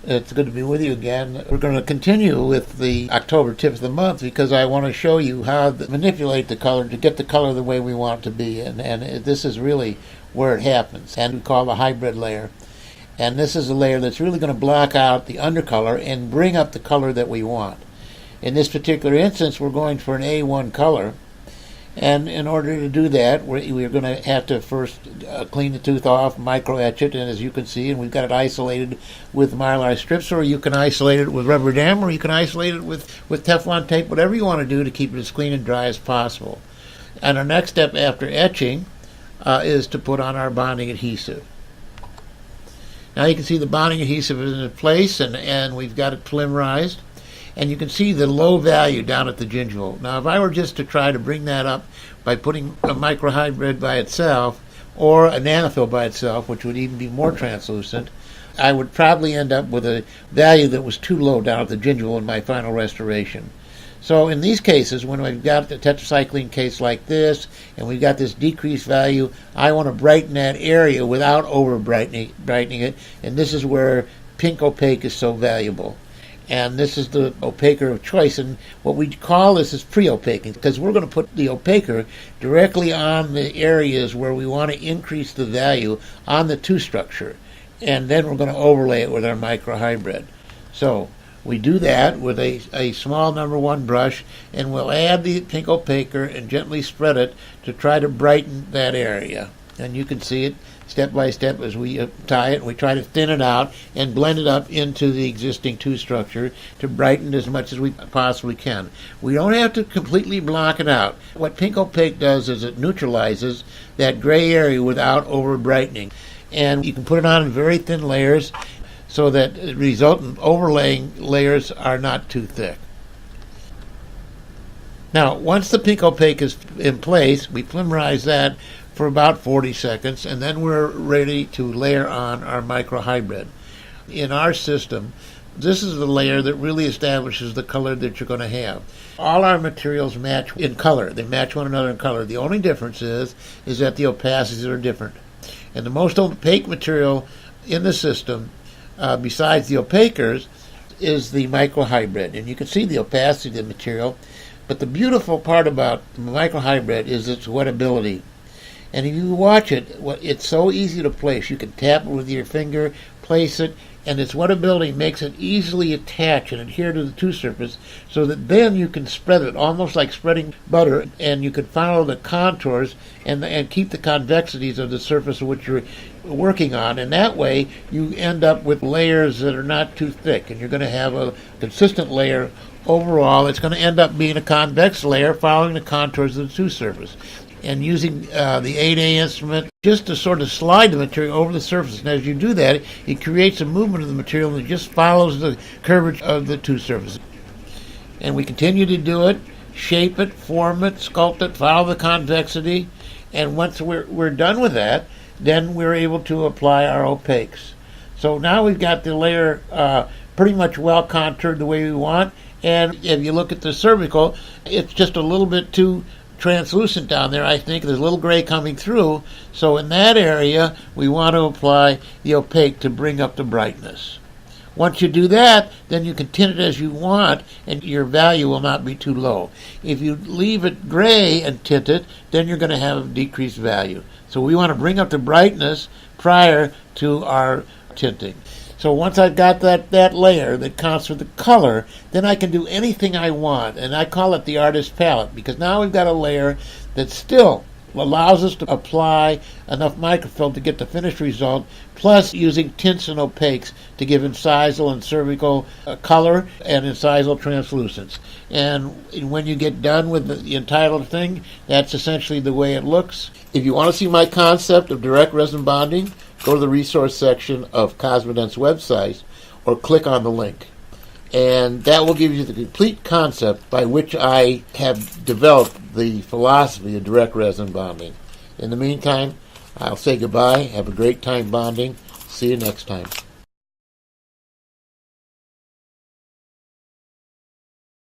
It's good to be with you again. We're going to continue with the October tip of the month because I want to show you how to manipulate the color to get the color the way we want it to be. And this is really where it happens. And we call the hybrid layer. And this is a layer that's really going to block out the undercolor and bring up the color that we want. In this particular instance, we're going for an A1 color. And in order to do that, we're going to have to first clean the tooth off, micro etch it, and as you can see, and we've got it isolated with mylar strips, or you can isolate it with rubber dam, or you can isolate it with Teflon tape, whatever you want to do to keep it as clean and dry as possible. And our next step after etching is to put on our bonding adhesive. Now you can see the bonding adhesive is in place, and we've got it polymerized. And you can see the low value down at the gingival. Now, if I were just to try to bring that up by putting a microhybrid by itself or a nanofill by itself, which would even be more translucent, I would probably end up with a value that was too low down at the gingival in my final restoration. So in these cases, when we've got a tetracycline case like this, and we've got this decreased value, I want to brighten that area without over-brightening it, and this is where pink opaque is so valuable. And this is the opaquer of choice, and what we call this is pre-opaquing, because we're going to put the opaquer directly on the areas where we want to increase the value on the tooth structure, and then we're going to overlay it with our microhybrid. So we do that with a small number 1 brush, and we'll add the pink opaquer and gently spread it to try to brighten that area. And you can see it step by step as we tie it. We try to thin it out and blend it up into the existing tooth structure to brighten it as much as we possibly can. We don't have to completely block it out. What pink opaque does is it neutralizes that gray area without over brightening. And you can put it on in very thin layers so that the resultant overlaying layers are not too thick. Now, once the pink opaque is in place, we polymerize that for about 40 seconds, and then we're ready to layer on our microhybrid. In our system, this is the layer that really establishes the color that you're going to have. All our materials match in color. They match one another in color. The only difference is that the opacities are different. And the most opaque material in the system, besides the opaquers, is the microhybrid. And you can see the opacity of the material. But the beautiful part about the microhybrid is its wettability. And if you watch it, it's so easy to place. You can tap it with your finger, place it, and its wettability makes it easily attach and adhere to the tooth surface so that then you can spread it, almost like spreading butter, and you can follow the contours and keep the convexities of the surface of which you're working on. And that way, you end up with layers that are not too thick, and you're going to have a consistent layer overall. It's going to end up being a convex layer following the contours of the tooth surface. And using the 8A instrument just to sort of slide the material over the surface. And as you do that, it creates a movement of the material that just follows the curvature of the tooth surface. And we continue to do it, shape it, form it, sculpt it, follow the convexity. And once we're done with that, then we're able to apply our opaques. So now we've got the layer pretty much well contoured the way we want. And if you look at the cervical, it's just a little bit too translucent down there. I think there's a little gray coming through, so in that area we want to apply the opaque to bring up the brightness. Once you do that, then you can tint it as you want and your value will not be too low. If you leave it gray and tint it, then you're going to have a decreased value. So we want to bring up the brightness prior to our tinting. So once I've got that layer that counts for the color, then I can do anything I want. And I call it the artist's palette, because now we've got a layer that still allows us to apply enough microfilm to get the finished result, plus using tints and opaques to give incisal and cervical color and incisal translucence. And when you get done with the entitled thing, that's essentially the way it looks. If you want to see my concept of direct resin bonding, go to the resource section of Cosmedent's website or click on the link. And that will give you the complete concept by which I have developed the philosophy of direct resin bonding. In the meantime, I'll say goodbye. Have a great time bonding. See you next time.